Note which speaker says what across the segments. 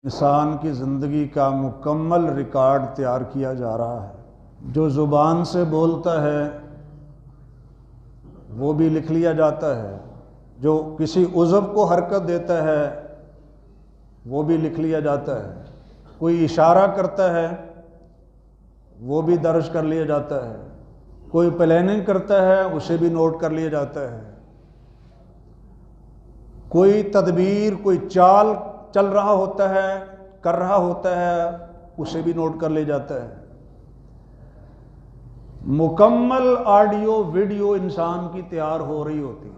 Speaker 1: انسان کی زندگی کا مکمل ریکارڈ تیار کیا جا رہا ہے۔ جو زبان سے بولتا ہے وہ بھی لکھ لیا جاتا ہے، جو کسی عضو کو حرکت دیتا ہے وہ بھی لکھ لیا جاتا ہے، کوئی اشارہ کرتا ہے وہ بھی درج کر لیا جاتا ہے، کوئی پلاننگ کرتا ہے اسے بھی نوٹ کر لیا جاتا ہے، کوئی تدبیر کوئی چال چل رہا ہوتا ہے کر رہا ہوتا ہے اسے بھی نوٹ کر لیا جاتا ہے۔ مکمل آڈیو ویڈیو انسان کی تیار ہو رہی ہوتی ہے،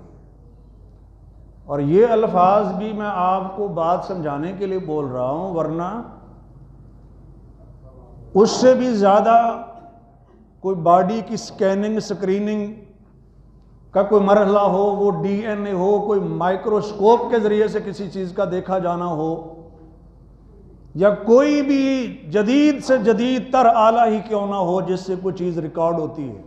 Speaker 1: اور یہ الفاظ بھی میں آپ کو بات سمجھانے کے لیے بول رہا ہوں، ورنہ اس سے بھی زیادہ کوئی باڈی کی سکیننگ سکریننگ کا کوئی مرحلہ ہو، وہ ڈی این اے ہو، کوئی مائکروسکوپ کے ذریعے سے کسی چیز کا دیکھا جانا ہو، یا کوئی بھی جدید سے جدید تر آلہ ہی کیوں نہ ہو جس سے کوئی چیز ریکارڈ ہوتی ہے،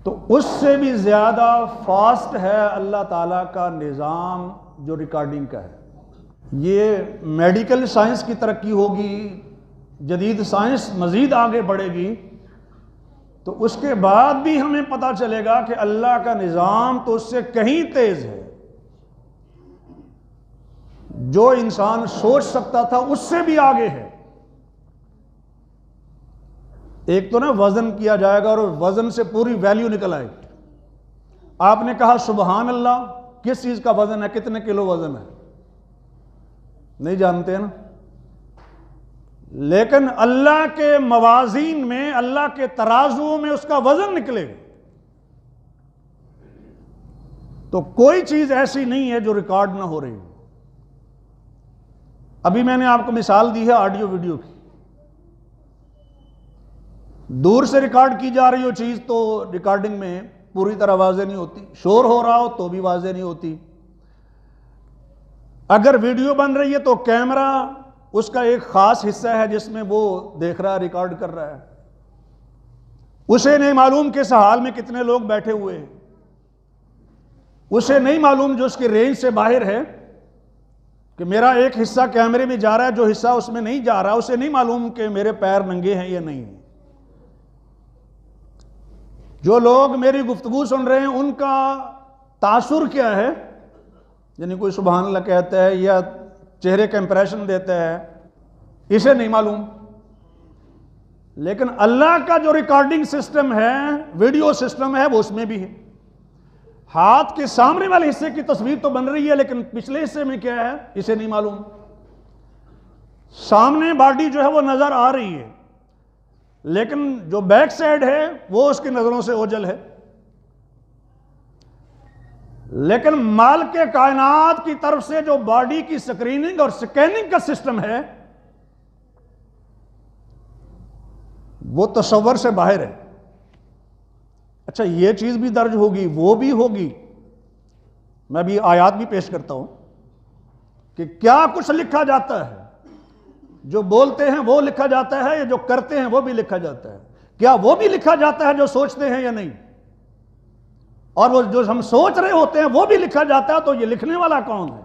Speaker 1: تو اس سے بھی زیادہ فاسٹ ہے اللہ تعالیٰ کا نظام جو ریکارڈنگ کا ہے۔ یہ میڈیکل سائنس کی ترقی ہوگی، جدید سائنس مزید آگے بڑھے گی، تو اس کے بعد بھی ہمیں پتہ چلے گا کہ اللہ کا نظام تو اس سے کہیں تیز ہے۔ جو انسان سوچ سکتا تھا اس سے بھی آگے ہے۔ ایک تو نا وزن کیا جائے گا اور وزن سے پوری ویلیو نکل آئے گی۔ آپ نے کہا سبحان اللہ، کس چیز کا وزن ہے، کتنے کلو وزن ہے، نہیں جانتے نا، لیکن اللہ کے موازین میں، اللہ کے ترازوؤں میں اس کا وزن نکلے گا۔ تو کوئی چیز ایسی نہیں ہے جو ریکارڈ نہ ہو رہی ہے۔ ابھی میں نے آپ کو مثال دی ہے آڈیو ویڈیو کی، دور سے ریکارڈ کی جا رہی ہو چیز تو ریکارڈنگ میں پوری طرح واضح نہیں ہوتی، شور ہو رہا ہو تو بھی واضح نہیں ہوتی۔ اگر ویڈیو بن رہی ہے تو کیمرہ اس کا ایک خاص حصہ ہے جس میں وہ دیکھ رہا ہے، ریکارڈ کر رہا ہے، اسے نہیں معلوم کہ اس حال میں کتنے لوگ بیٹھے ہوئے ہیں، اسے نہیں معلوم جو اس کی رینج سے باہر ہے کہ میرا ایک حصہ کیمرے میں جا رہا ہے، جو حصہ اس میں نہیں جا رہا اسے نہیں معلوم کہ میرے پیر ننگے ہیں یا نہیں۔ جو لوگ میری گفتگو سن رہے ہیں ان کا تاثر کیا ہے، یعنی کوئی سبحان اللہ کہتا ہے یا چہرے کا امپریشن دیتا ہے، اسے نہیں معلوم۔ لیکن اللہ کا جو ریکارڈنگ سسٹم ہے، ویڈیو سسٹم ہے، وہ اس میں بھی ہے۔ ہاتھ کے سامنے والے حصے کی تصویر تو بن رہی ہے لیکن پچھلے حصے میں کیا ہے اسے نہیں معلوم۔ سامنے باڈی جو ہے وہ نظر آ رہی ہے لیکن جو بیک سائڈ ہے وہ اس کی نظروں سے اوجھل ہے۔ لیکن مالک کائنات کی طرف سے جو باڈی کی سکریننگ اور سکیننگ کا سسٹم ہے وہ تصور سے باہر ہے۔ اچھا یہ چیز بھی درج ہوگی، وہ بھی ہوگی، میں بھی آیات بھی پیش کرتا ہوں کہ کیا کچھ لکھا جاتا ہے، جو بولتے ہیں وہ لکھا جاتا ہے، یا جو کرتے ہیں وہ بھی لکھا جاتا ہے۔ کیا وہ بھی لکھا جاتا ہے جو سوچتے ہیں یا نہیں؟ اور وہ جو ہم سوچ رہے ہوتے ہیں وہ بھی لکھا جاتا ہے، تو یہ لکھنے والا کون ہے؟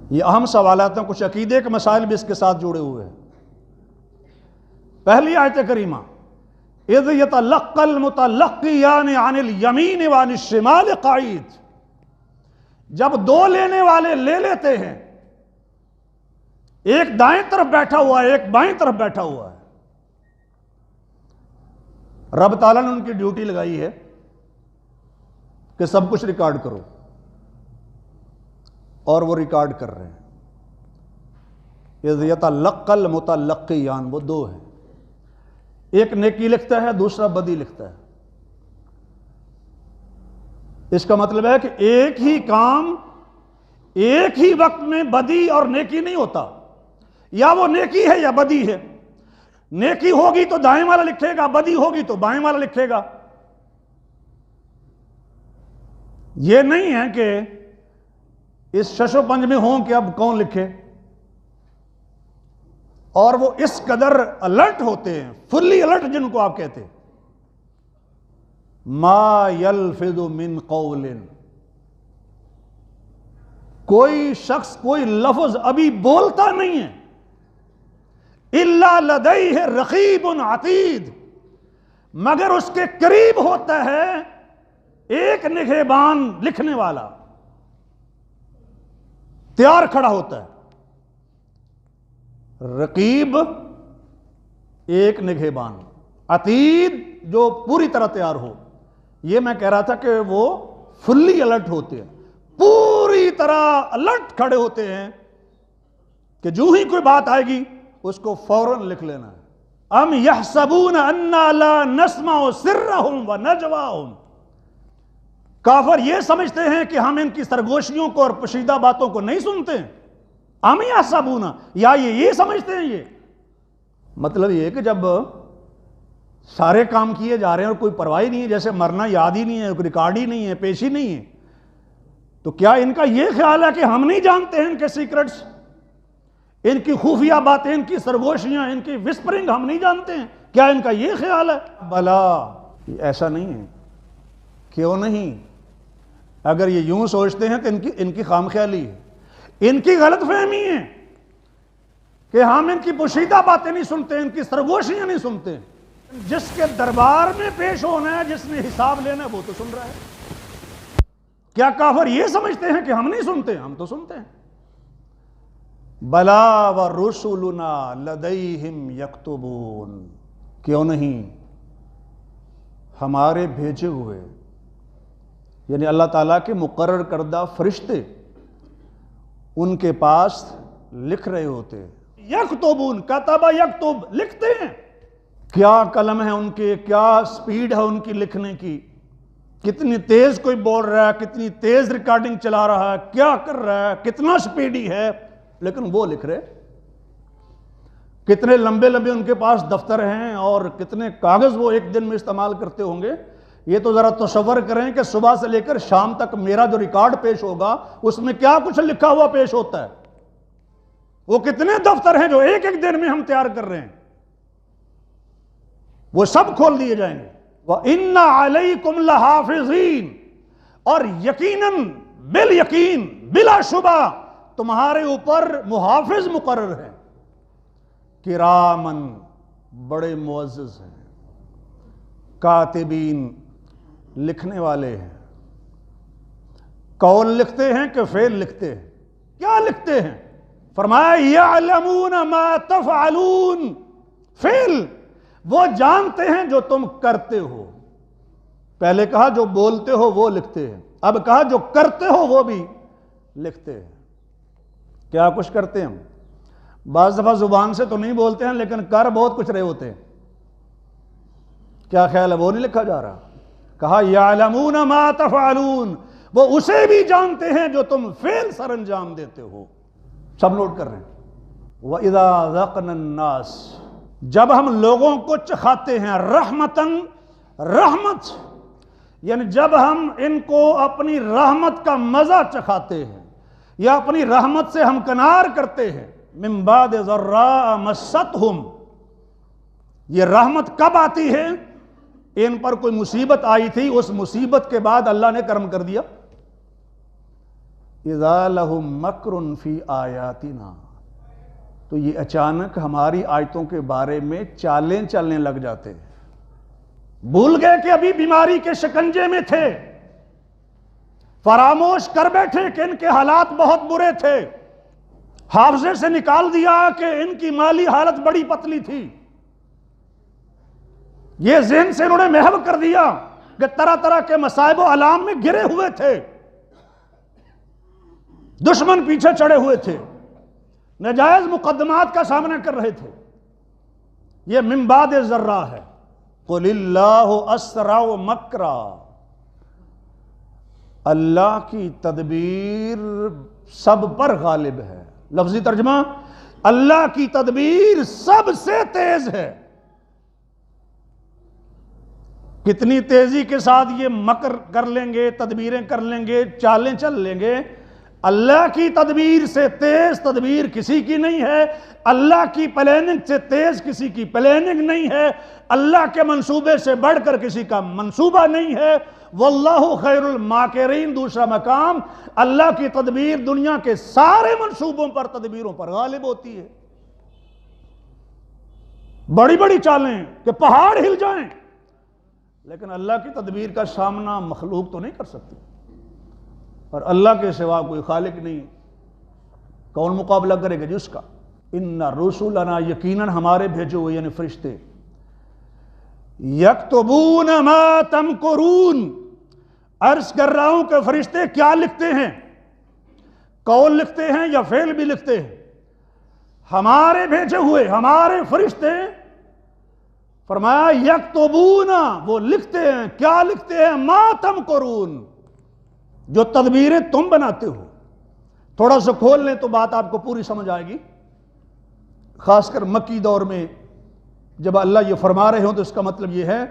Speaker 1: یہ اہم سوالات ہیں، کچھ عقیدے کے مسائل بھی اس کے ساتھ جڑے ہوئے ہیں۔ پہلی آیت کریمہ اِذْ يَتَلَقَّى الْمُتَلَقِّيَانِ عَنِ الْيَمِينِ وَعَنِ الشِّمَالِ قَعِيدٌ، جب دو لینے والے لے لیتے ہیں، ایک دائیں طرف بیٹھا ہوا ہے ایک بائیں طرف بیٹھا ہوا ہے، رب تعالیٰ نے ان کی ڈیوٹی لگائی ہے کہ سب کچھ ریکارڈ کرو، اور وہ ریکارڈ کر رہے ہیں۔ اِذْ يَتَلَقَّى الْمُتَلَقِّيَانِ، وہ دو ہیں، ایک نیکی لکھتا ہے دوسرا بدی لکھتا ہے۔ اس کا مطلب ہے کہ ایک ہی کام ایک ہی وقت میں بدی اور نیکی نہیں ہوتا، یا وہ نیکی ہے یا بدی ہے۔ نیکی ہوگی تو دائیں والا لکھے گا، بدی ہوگی تو بائیں والا لکھے گا۔ یہ نہیں ہے کہ اس شش و پنج میں ہوں کہ اب کون لکھے، اور وہ اس قدر الرٹ ہوتے ہیں، فلی الرٹ جن کو آپ کہتے ہیں، ما یلفظ من قول، کوئی شخص کوئی لفظ ابھی بولتا نہیں ہے الا لدیہ رقیب عتید، مگر اس کے قریب ہوتا ہے ایک نگہبان لکھنے والا، تیار کھڑا ہوتا ہے۔ رقیب ایک نگہبان، عتید جو پوری طرح تیار ہو۔ یہ میں کہہ رہا تھا کہ وہ فلی الرٹ ہوتے ہیں، پوری طرح الرٹ کھڑے ہوتے ہیں کہ جو ہی کوئی بات آئے گی اس کو فوراً لکھ لینا ہے۔ ام یحسبون انا لا نسمع سرهم ونجواهم، کافر یہ سمجھتے ہیں کہ ہم ان کی سرگوشیوں کو اور پوشیدہ باتوں کو نہیں سنتے ہیں۔ ام یحسبون، یا یہ سمجھتے ہیں، یہ مطلب یہ کہ جب سارے کام کیے جا رہے ہیں اور کوئی پرواہ نہیں ہے، جیسے مرنا یاد ہی نہیں ہے، کوئی ریکارڈ ہی نہیں ہے، پیش ہی نہیں ہے، تو کیا ان کا یہ خیال ہے کہ ہم نہیں جانتے ہیں ان کے سیکرٹس، ان کی خفیہ باتیں، ان کی سرگوشیاں، ان کی وسپرنگ ہم نہیں جانتے ہیں؟ کیا ان کا یہ خیال ہے؟ بلا، ایسا نہیں ہے۔ کیوں نہیں؟ اگر یہ یوں سوچتے ہیں تو ان کی خام خیالی ہے، ان کی غلط فہمی ہے کہ ہم ان کی پوشیدہ باتیں نہیں سنتے، ان کی سرگوشیاں نہیں سنتے۔ جس کے دربار میں پیش ہونا ہے، جس نے حساب لینا ہے، وہ تو سن رہا ہے۔ کیا کافر یہ سمجھتے ہیں کہ ہم نہیں سنتے؟ ہم تو سنتے ہیں۔ بلا ورسلنا لدیہم یکتبون، کیوں نہیں؟ ہمارے بھیجے ہوئے، یعنی اللہ تعالیٰ کے مقرر کردہ فرشتے ان کے پاس لکھ رہے ہوتے۔ یکتبون، کتب یکتب، لکھتے ہیں۔ کیا قلم ہے ان کے، کیا سپیڈ ہے ان کی لکھنے کی، کتنی تیز کوئی بول رہا ہے، کتنی تیز ریکارڈنگ چلا رہا ہے، کیا کر رہا ہے، کتنا سپیڈی ہے، لیکن وہ لکھ رہے۔ کتنے لمبے لمبے ان کے پاس دفتر ہیں اور کتنے کاغذ وہ ایک دن میں استعمال کرتے ہوں گے۔ یہ تو ذرا تصور کریں کہ صبح سے لے کر شام تک میرا جو ریکارڈ پیش ہوگا اس میں کیا کچھ لکھا ہوا پیش ہوتا ہے۔ وہ کتنے دفتر ہیں جو ایک ایک دن میں ہم تیار کر رہے ہیں، وہ سب کھول دیے جائیں گے۔ وَإِنَّ عَلَيْكُمْ لَحَافِظِينَ، اور یقیناً، بالیقین، بلا شبہ تمہارے اوپر محافظ مقرر ہیں، کرامن، بڑے معزز ہیں، کاتبین، لکھنے والے ہیں۔ قول لکھتے ہیں کہ فعل لکھتے ہیں؟ کیا لکھتے ہیں؟ فرمایا یعلمون ما تفعلون، فعل، وہ جانتے ہیں جو تم کرتے ہو۔ پہلے کہا جو بولتے ہو وہ لکھتے ہیں، اب کہا جو کرتے ہو وہ بھی لکھتے ہیں۔ کیا کچھ کرتے ہیں؟ بعض دفعہ زبان سے تو نہیں بولتے ہیں لیکن کر بہت کچھ رہے ہوتے ہیں۔ کیا خیال ہے وہ نہیں لکھا جا رہا؟ کہا یعلمون ما تفعلون، وہ اسے بھی جانتے ہیں جو تم فعل سر انجام دیتے ہو۔ سب نوٹ کر رہے ہیں۔ وَإِذَا ذَقْنَا النَّاسِ، جب ہم لوگوں کو چکھاتے ہیں، رحمتاً، رحمت، یعنی جب ہم ان کو اپنی رحمت کا مزہ چکھاتے ہیں یا اپنی رحمت سے ہمکنار کرتے ہیں، من بعد ضراء مستہم، یہ رحمت کب آتی ہے؟ ان پر کوئی مصیبت آئی تھی، اس مصیبت کے بعد اللہ نے کرم کر دیا۔ اذا لہم مکر فی آیاتنا، تو یہ اچانک ہماری آیتوں کے بارے میں چالیں چلنے لگ جاتے ہیں۔ بھول گئے کہ ابھی بیماری کے شکنجے میں تھے، فراموش کر بیٹھے کہ ان کے حالات بہت برے تھے، حافظے سے نکال دیا کہ ان کی مالی حالت بڑی پتلی تھی، یہ ذہن سے انہوں نے محو کر دیا کہ طرح طرح کے مصائب و علام میں گرے ہوئے تھے، دشمن پیچھے چڑھے ہوئے تھے، نجائز مقدمات کا سامنا کر رہے تھے۔ یہ من بعد ضراء ہے۔ قل اللہ اسرع مکرا، اللہ کی تدبیر سب پر غالب ہے۔ لفظی ترجمہ، اللہ کی تدبیر سب سے تیز ہے۔ کتنی تیزی کے ساتھ یہ مکر کر لیں گے، تدبیریں کر لیں گے، چالیں چل لیں گے، اللہ کی تدبیر سے تیز تدبیر کسی کی نہیں ہے، اللہ کی پلاننگ سے تیز کسی کی پلاننگ نہیں ہے، اللہ کے منصوبے سے بڑھ کر کسی کا منصوبہ نہیں ہے۔ واللہ خیر الماکرین، دوسرا مقام، اللہ کی تدبیر دنیا کے سارے منصوبوں پر، تدبیروں پر غالب ہوتی ہے۔ بڑی بڑی چالیں کہ پہاڑ ہل جائیں، لیکن اللہ کی تدبیر کا سامنا مخلوق تو نہیں کر سکتی، اور اللہ کے سوا کوئی خالق نہیں، کون مقابلہ کرے گا جس کا؟ ان رسلنا، یقیناً ہمارے بھیجے ہوئے یعنی فرشتے، یکتبون ما تمکرون، عرض کر رہا ہوں کہ فرشتے کیا لکھتے ہیں، قول لکھتے ہیں یا فعل بھی لکھتے ہیں؟ ہمارے بھیجے ہوئے ہمارے فرشتے، فرمایا یکتبون، وہ لکھتے ہیں، کیا لکھتے ہیں؟ ما تمکرون، جو تدبیریں تم بناتے ہو۔ تھوڑا سا کھول لیں تو بات آپ کو پوری سمجھ آئے گی۔ خاص کر مکی دور میں جب اللہ یہ فرما رہے ہوں تو اس کا مطلب یہ ہے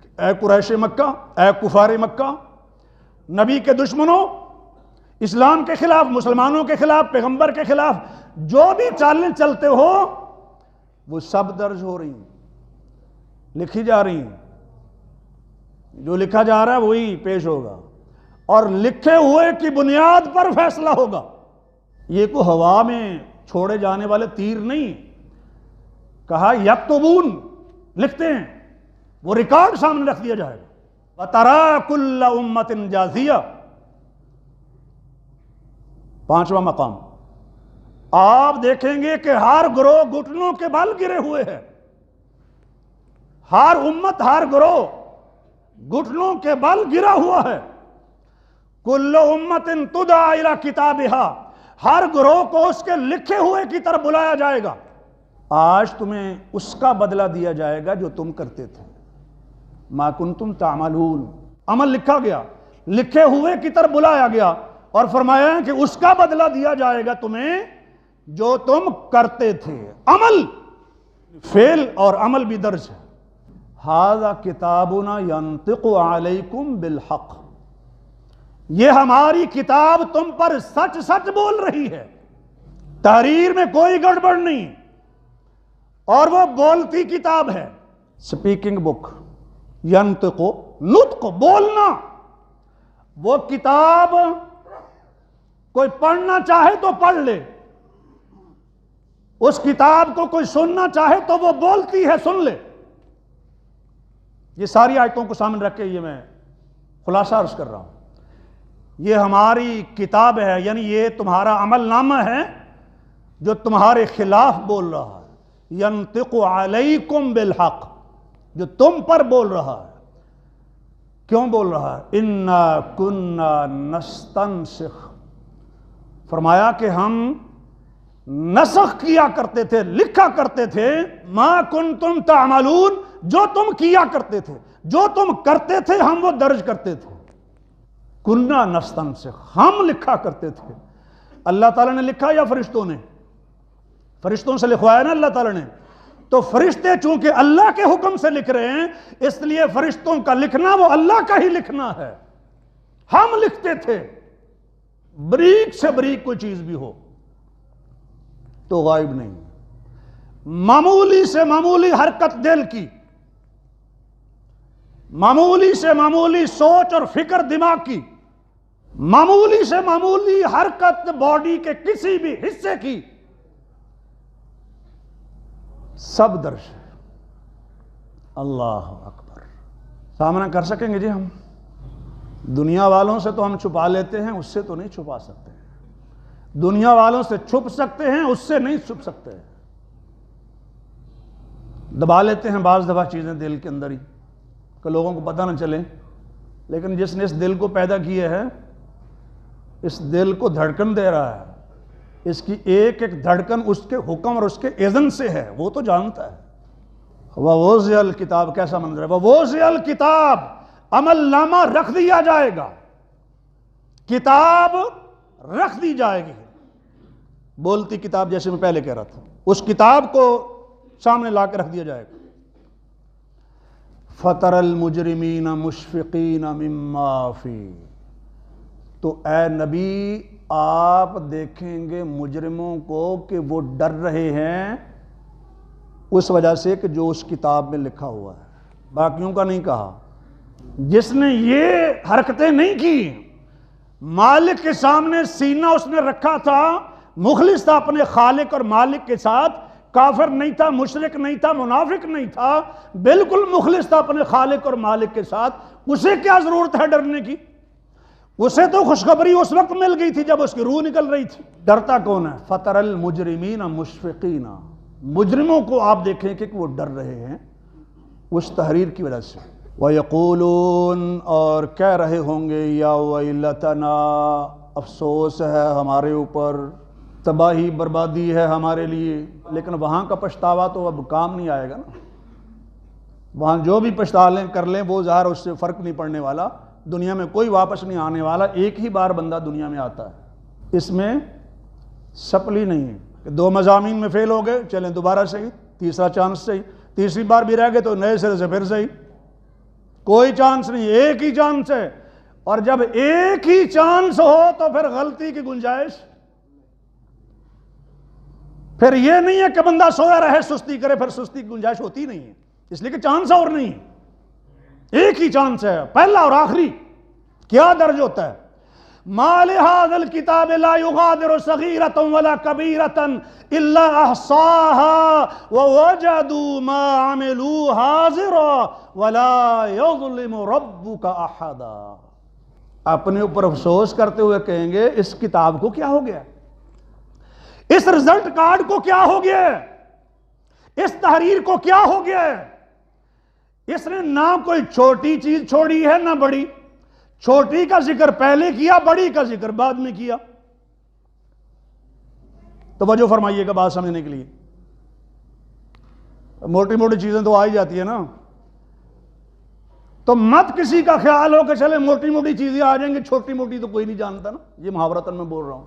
Speaker 1: کہ اے قریش مکہ، اے کفار مکہ، نبی کے دشمنوں، اسلام کے خلاف، مسلمانوں کے خلاف، پیغمبر کے خلاف جو بھی چالیں چلتے ہو وہ سب درج ہو رہی ہیں، لکھی جا رہی ہیں۔ جو لکھا جا رہا ہے وہی پیش ہوگا، اور لکھے ہوئے کی بنیاد پر فیصلہ ہوگا۔ یہ کوئی ہوا میں چھوڑے جانے والے تیر نہیں، کہا یکتبون، لکھتے ہیں، وہ ریکارڈ سامنے رکھ دیا جائے گا۔ وَتَرَا كُلَّ أُمَّةٍ جَاثِيَةً، پانچواں مقام، آپ دیکھیں گے کہ ہر گروہ گھٹنوں کے بل گرے ہوئے ہیں، ہر امت، ہر گروہ گھٹنوں کے بل گرا ہوا ہے۔ کل امت تدعی الی کتابہا، ہر گروہ کو اس کے لکھے ہوئے کی طرف بلایا جائے گا۔ آج تمہیں اس کا بدلہ دیا جائے گا جو تم کرتے تھے، ما کنتم تعملون، عمل لکھا گیا، لکھے ہوئے کی طرف بلایا گیا، اور فرمایا کہ اس کا بدلہ دیا جائے گا تمہیں جو تم کرتے تھے۔ عمل، فعل اور عمل بھی درج ہے۔ ھذا کتابنا ینطق علیکم بالحق، یہ ہماری کتاب تم پر سچ سچ بول رہی ہے، تحریر میں کوئی گڑبڑ نہیں، اور وہ بولتی کتاب ہے، سپیکنگ بک، ینطق، نطق، بولنا۔ وہ کتاب کوئی پڑھنا چاہے تو پڑھ لے، اس کتاب کو کوئی سننا چاہے تو وہ بولتی ہے، سن لے۔ یہ ساری آیتوں کو سامنے رکھ کے یہ میں خلاصہ عرض کر رہا ہوں۔ یہ ہماری کتاب ہے، یعنی یہ تمہارا عمل نامہ ہے جو تمہارے خلاف بول رہا ہے، ینطق علیکم بالحق، جو تم پر بول رہا ہے۔ کیوں بول رہا ہے؟ انا کنا نستنسخ، فرمایا کہ ہم نسخ کیا کرتے تھے، لکھا کرتے تھے، ما کنتم تعملون، جو تم کیا کرتے تھے، جو تم کرتے تھے ہم وہ درج کرتے تھے۔ کننا نستنسخ، ہم لکھا کرتے تھے۔ اللہ تعالیٰ نے لکھا یا فرشتوں نے؟ فرشتوں سے لکھوایا نا اللہ تعالیٰ نے۔ تو فرشتے چونکہ اللہ کے حکم سے لکھ رہے ہیں، اس لیے فرشتوں کا لکھنا وہ اللہ کا ہی لکھنا ہے۔ ہم لکھتے تھے، بریک سے بریک کوئی چیز بھی ہو تو غائب نہیں، معمولی سے معمولی حرکت دل کی، معمولی سے معمولی سوچ اور فکر دماغ کی، معمولی سے معمولی حرکت باڈی کے کسی بھی حصے کی، سب درج ہے۔ اللہ اکبر۔ سامنا کر سکیں گے جی ہم؟ دنیا والوں سے تو ہم چھپا لیتے ہیں، اس سے تو نہیں چھپا سکتے۔ دنیا والوں سے چھپ سکتے ہیں، اس سے نہیں چھپ سکتے۔ دبا لیتے ہیں بعض دفعہ چیزیں دل کے اندر ہی کہ لوگوں کو پتہ نہ چلے، لیکن جس نے اس دل کو پیدا کیا ہے، اس دل کو دھڑکن دے رہا ہے، اس کی ایک ایک دھڑکن اس کے حکم اور اس کے اذن سے ہے، وہ تو جانتا ہے۔ وَوُضِعَ الْكِتَابُ، کیسا منظر ہے، وَوُضِعَ الْكِتَابُ، عمل نامہ رکھ دیا جائے گا، کتاب رکھ دی جائے گی، بولتی کتاب جیسے میں پہلے کہہ رہا تھا، اس کتاب کو سامنے لا کے رکھ دیا جائے گا۔ فَتَرَى الْمُجْرِمِينَ مُشْفِقِينَ مِمَّا فِيهِ، تو اے نبی آپ دیکھیں گے مجرموں کو کہ وہ ڈر رہے ہیں اس وجہ سے کہ جو اس کتاب میں لکھا ہوا ہے، باقیوں کا نہیں کہا۔ جس نے یہ حرکتیں نہیں کی، مالک کے سامنے سینہ اس نے رکھا تھا، مخلص تھا اپنے خالق اور مالک کے ساتھ، کافر نہیں تھا، مشرک نہیں تھا، منافق نہیں تھا، بالکل مخلص تھا اپنے خالق اور مالک کے ساتھ، اسے کیا ضرورت ہے ڈرنے کی؟ اسے تو خوشخبری اس وقت مل گئی تھی جب اس کی روح نکل رہی تھی۔ ڈرتا کون ہے؟ فَتَرَ الْمُجْرِمِينَ مُشْفِقِينَ، مجرموں کو آپ دیکھیں کہ وہ ڈر رہے ہیں اس تحریر کی وجہ سے۔ وَيَقُولُونَ، اور کہہ رہے ہوں گے، یا وَيْلَتَنَا، افسوس ہے ہمارے اوپر، تباہی بربادی ہے ہمارے لیے۔ لیکن وہاں کا پچھتاوا تو اب کام نہیں آئے گا نا، وہاں جو بھی پچھتا لیں کر لیں وہ ظاہر اس سے فرق نہیں پڑنے والا، دنیا میں کوئی واپس نہیں آنے والا، ایک ہی بار بندہ دنیا میں آتا ہے، اس میں سپلی نہیں ہے کہ 2 مضامین میں فیل ہو گئے چلیں دوبارہ صحیح، تیسرا چانس صحیح، تیسری بار بھی رہ گئے تو نئے سرے سے پھر صحیح، کوئی چانس نہیں، ایک ہی چانس ہے۔ اور جب ایک ہی چانس ہو تو پھر غلطی کی گنجائش، پھر یہ نہیں ہے کہ بندہ سویا رہے سستی کرے، پھر سستی کی گنجائش ہوتی نہیں ہے، اس لیے کہ چانس اور نہیں ہے، ایک ہی چانس ہے، پہلا اور آخری۔ کیا درج ہوتا ہے؟ مَا لِهَذَا الْكِتَابِ لَا يُغَادِرُ صَغِيرَةً وَلَا كَبِيرَةً إِلَّا أَحْصَاهَا وَوَجَدُوا مَا عَمِلُوا حَاضِرًا وَلَا يَظْلِمُ رَبُّكَ أَحَدًا۔ اپنے اوپر افسوس کرتے ہوئے کہیں گے اس کتاب کو کیا ہو گیا، اس رزلٹ کارڈ کو کیا ہو گیا، اس تحریر کو کیا ہو گیا؟ اس نے نہ کوئی چھوٹی چیز چھوڑی ہے نہ بڑی، چھوٹی کا ذکر پہلے کیا، بڑی کا ذکر بعد میں کیا۔ توجہ فرمائیے گا بات سمجھنے کے لیے، موٹی موٹی چیزیں تو آ ہی جاتی ہے نا، تو مت کسی کا خیال ہو کہ چلے موٹی موٹی چیزیں آ جائیں گے، چھوٹی موٹی تو کوئی نہیں جانتا نا، یہ محاورتاً میں بول رہا ہوں۔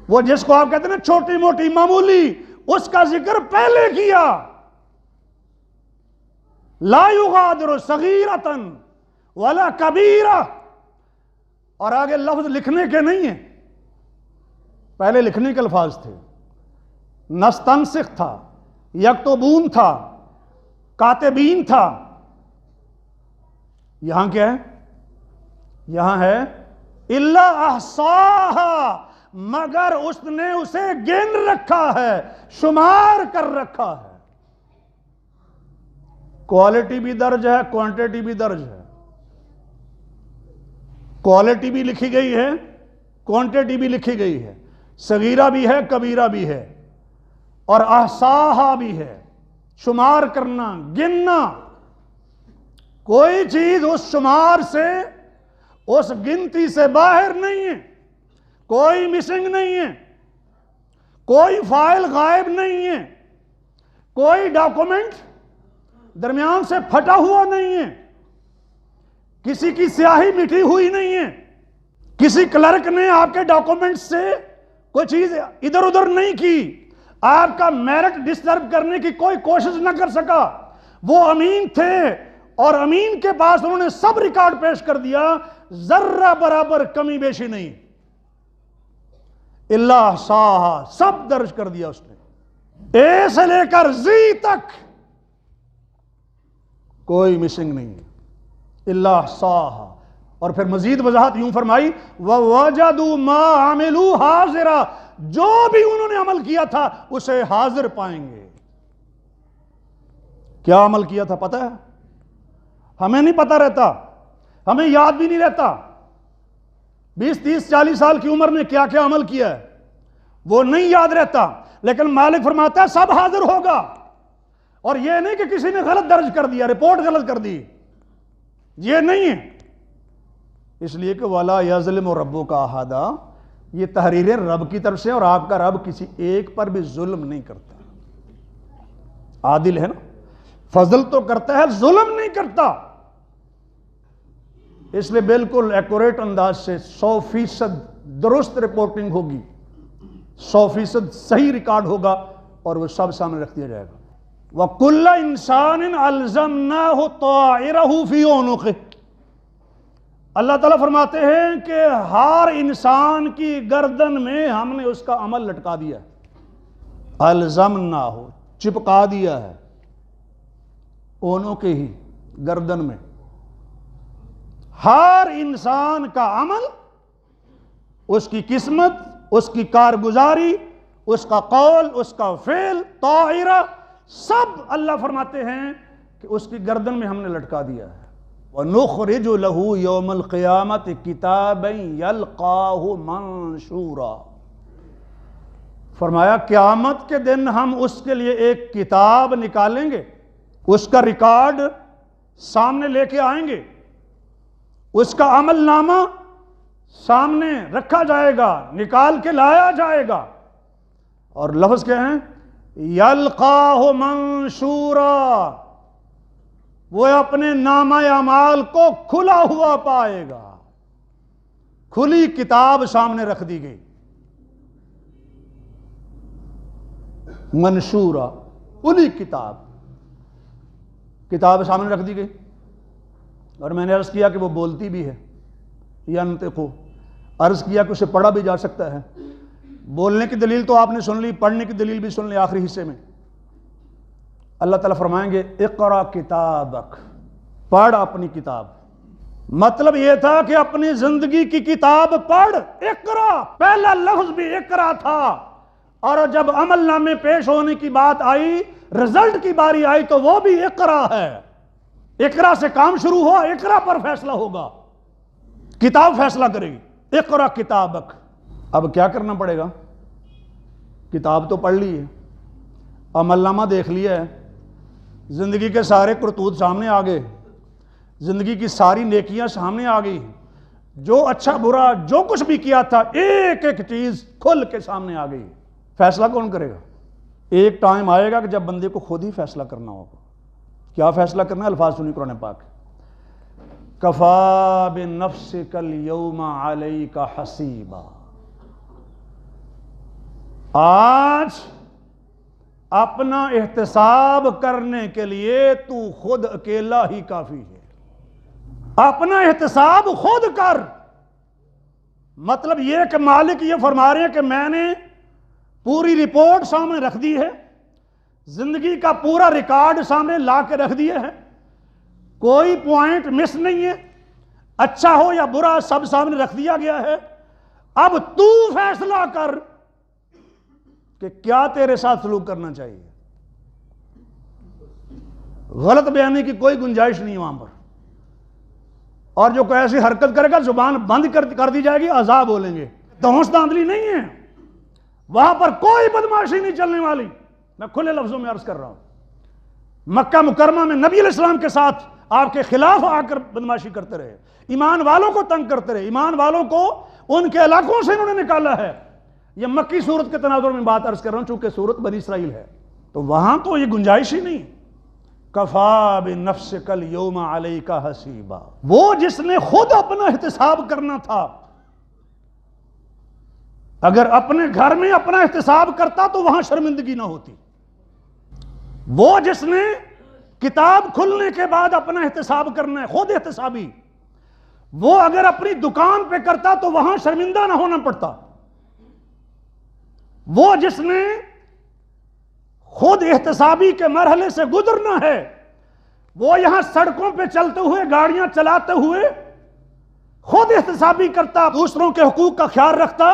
Speaker 1: وہ جس کو آپ کہتے ہیں نا چھوٹی موٹی معمولی، اس کا ذکر پہلے کیا، لا یغادر صغیرۃ ولا کبیرہ، اور آگے لفظ لکھنے کے نہیں ہیں، پہلے لکھنے کے الفاظ تھے، نستنسخ تھا، یکتبون تھا، کاتبین تھا، یہاں کیا ہے؟ یہاں ہے الا احصاها، مگر اس نے اسے گن رکھا ہے، شمار کر رکھا ہے۔ کوالٹی بھی درج ہے، کوانٹیٹی بھی درج ہے، کوالٹی بھی لکھی گئی ہے، کوانٹیٹی بھی لکھی گئی ہے، صغیرہ بھی ہے، کبیرہ بھی ہے، اور احصاها بھی ہے، شمار کرنا، گننا۔ کوئی چیز اس شمار سے، اس گنتی سے باہر نہیں ہے، کوئی مسنگ نہیں ہے، کوئی فائل غائب نہیں ہے، کوئی ڈاکومنٹ درمیان سے پھٹا ہوا نہیں ہے، کسی کی سیاہی مٹی ہوئی نہیں ہے، کسی کلرک نے آپ کے ڈاکومنٹ سے کوئی چیز ادھر ادھر نہیں کی، آپ کا میرٹ ڈسٹرب کرنے کی کوئی کوشش نہ کر سکا۔ وہ امین تھے اور امین کے پاس انہوں نے سب ریکارڈ پیش کر دیا، ذرہ برابر کمی بیشی نہیں، اللہ احصاها، سب درج کر دیا اس نے، اے سے لے کر زی تک کوئی مسنگ نہیں ہے، اللہ احصاها۔ اور پھر مزید وضاحت یوں فرمائی، وَوَجَدُوا مَا عَمِلُوا حَاضِرًا، جو بھی انہوں نے عمل کیا تھا اسے حاضر پائیں گے۔ کیا عمل کیا تھا پتہ ہے؟ ہمیں نہیں پتہ رہتا، ہمیں یاد بھی نہیں رہتا 20 30 40 سال کی عمر میں کیا کیا عمل کیا ہے، وہ نہیں یاد رہتا، لیکن مالک فرماتا ہے سب حاضر ہوگا۔ اور یہ نہیں کہ کسی نے غلط درج کر دیا، رپورٹ غلط کر دی، یہ نہیں ہے، اس لیے کہ وَلَا يَظْلِمُ رَبُّكَ أَحَدًا، یہ تحریر رب کی طرف سے، اور آپ کا رب کسی ایک پر بھی ظلم نہیں کرتا، عادل ہے نا، فضل تو کرتا ہے، ظلم نہیں کرتا، اس لیے بالکل ایکوریٹ انداز سے 100% درست رپورٹنگ ہوگی، 100% صحیح ریکارڈ ہوگا، اور وہ سب سامنے رکھ دیا جائے گا۔ وَكُلَّ إِنسَانٍ أَلْزَمْنَاهُ طَائِرَهُ فِي عُنُقِهِ، اللہ تعالیٰ فرماتے ہیں کہ ہر انسان کی گردن میں ہم نے اس کا عمل لٹکا دیا ہے، الزمناہ، چپکا دیا ہے اونوں کے ہی گردن میں۔ ہر انسان کا عمل، اس کی قسمت، اس کی کارگزاری، اس کا قول، اس کا فعل، طائرہ، سب اللہ فرماتے ہیں کہ اس کی گردن میں ہم نے لٹکا دیا ہے۔ وَنُخْرِجُ لَهُ يَوْمَ الْقِيَامَةِ كِتَابًا يَلْقَاهُ مَنشُورًا، فرمایا قیامت کے دن ہم اس کے لیے ایک کتاب نکالیں گے، اس کا ریکارڈ سامنے لے کے آئیں گے، اس کا عمل نامہ سامنے رکھا جائے گا، نکال کے لایا جائے گا، اور لفظ کیا ہیں؟ یلقاہ منشورا، وہ اپنے نامہ اعمال کو کھلا ہوا پائے گا۔ کھلی کتاب سامنے رکھ دی گئی، منشورا، کھلی کتاب، کتاب سامنے رکھ دی گئی۔ اور میں نے عرض کیا کہ وہ بولتی بھی ہے، ینطقو، عرض کیا کہ اسے پڑھا بھی جا سکتا ہے۔ بولنے کی دلیل تو آپ نے سن لی، پڑھنے کی دلیل بھی سن لی آخری حصے میں۔ اللہ تعالیٰ فرمائیں گے اقرا کتابک، پڑھ اپنی کتاب۔ مطلب یہ تھا کہ اپنی زندگی کی کتاب پڑھ، اقرا، پہلا لفظ بھی اقرا تھا، اور جب عمل نامے پیش ہونے کی بات آئی، رزلٹ کی باری آئی، تو وہ بھی اقرا ہے۔ اقرا سے کام شروع ہوا، اقرا پر فیصلہ ہوگا، کتاب فیصلہ کرے گی۔ اقرا کتابک، اب کیا کرنا پڑے گا؟ کتاب تو پڑھ لی ہے، عمل نامہ دیکھ لیا ہے، زندگی کے سارے کرتوت سامنے آ گئے، زندگی کی ساری نیکیاں سامنے آ گئی، جو اچھا برا جو کچھ بھی کیا تھا ایک ایک چیز کھل کے سامنے آ گئی۔ فیصلہ کون کرے گا؟ ایک ٹائم آئے گا کہ جب بندے کو خود ہی فیصلہ کرنا ہوگا۔ کیا فیصلہ کرنا ہے؟ الفاظ سنی قرآن پاک، کفا بنفسک اليوم علیک حسیبا، آج اپنا احتساب کرنے کے لیے تو خود اکیلا ہی کافی ہے۔ اپنا احتساب خود کر، مطلب یہ کہ مالک یہ فرما رہے ہیں کہ میں نے پوری رپورٹ سامنے رکھ دی ہے، زندگی کا پورا ریکارڈ سامنے لا کے رکھ دیے ہے، کوئی پوائنٹ مس نہیں ہے، اچھا ہو یا برا سب سامنے رکھ دیا گیا ہے۔ اب تو فیصلہ کر کہ کیا تیرے ساتھ سلوک کرنا چاہیے۔ غلط بیانی کی کوئی گنجائش نہیں وہاں پر، اور جو کوئی ایسی حرکت کرے گا زبان بند کر دی جائے گی، عذاب بولیں گے۔ دھونس دھاندلی نہیں ہے وہاں پر، کوئی بدماشی نہیں چلنے والی۔ میں کھلے لفظوں میں عرض کر رہا ہوں، مکہ مکرمہ میں نبی علیہ السلام کے ساتھ آپ کے خلاف آ کر بدماشی کرتے رہے، ایمان والوں کو تنگ کرتے رہے، ایمان والوں کو ان کے علاقوں سے انہوں نے نکالا ہے۔ یہ مکی صورت کے تناظر میں بات عرض کر رہا ہوں، چونکہ صورت بنی اسرائیل ہے، تو وہاں تو یہ گنجائش ہی نہیں۔ کفا بنفسک اليوم علیک حسیبا، وہ جس نے خود اپنا احتساب کرنا تھا، اگر اپنے گھر میں اپنا احتساب کرتا تو وہاں شرمندگی نہ ہوتی۔ وہ جس نے کتاب کھلنے کے بعد اپنا احتساب کرنا ہے، خود احتسابی، وہ اگر اپنی دکان پہ کرتا تو وہاں شرمندہ نہ ہونا پڑتا۔ وہ جس نے خود احتسابی کے مرحلے سے گزرنا ہے، وہ یہاں سڑکوں پہ چلتے ہوئے، گاڑیاں چلاتے ہوئے خود احتسابی کرتا، دوسروں کے حقوق کا خیال رکھتا،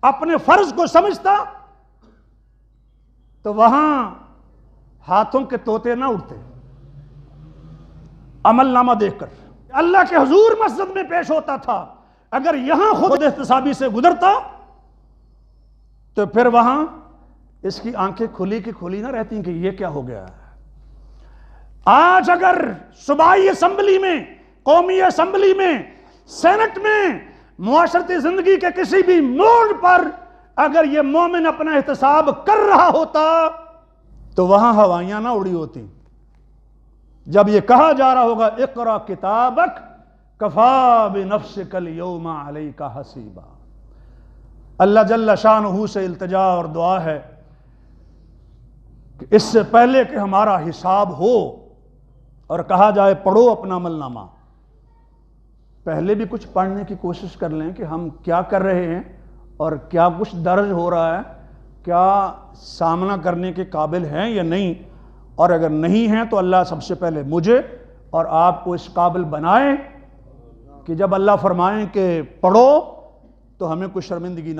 Speaker 1: اپنے فرض کو سمجھتا، تو وہاں ہاتھوں کے طوطے نہ اڑتے عمل نامہ دیکھ کر۔ اللہ کے حضور مسجد میں پیش ہوتا تھا، اگر یہاں خود احتسابی سے گزرتا تو پھر وہاں اس کی آنکھیں کھلی کی کھلی نہ رہتی کہ یہ کیا ہو گیا ہے۔ آج اگر صوبائی اسمبلی میں، قومی اسمبلی میں، سینٹ میں، معاشرتی زندگی کے کسی بھی موڑ پر اگر یہ مومن اپنا احتساب کر رہا ہوتا تو وہاں ہوائیاں نہ اڑی ہوتی۔ جب یہ کہا جا رہا ہوگا اقرا کتابک کفا بنفسک اليوم علیک حسیبا، اللہ جل شانہ سے التجا اور دعا ہے کہ اس سے پہلے کہ ہمارا حساب ہو اور کہا جائے پڑھو اپنا عمل نامہ، پہلے بھی کچھ پڑھنے کی کوشش کر لیں کہ ہم کیا کر رہے ہیں اور کیا کچھ درج ہو رہا ہے، کیا سامنا کرنے کے قابل ہیں یا نہیں، اور اگر نہیں ہیں تو اللہ سب سے پہلے مجھے اور آپ کو اس قابل بنائیں کہ جب اللہ فرمائیں کہ پڑھو تو ہمیں کوئی شرمندگی نہ ہو۔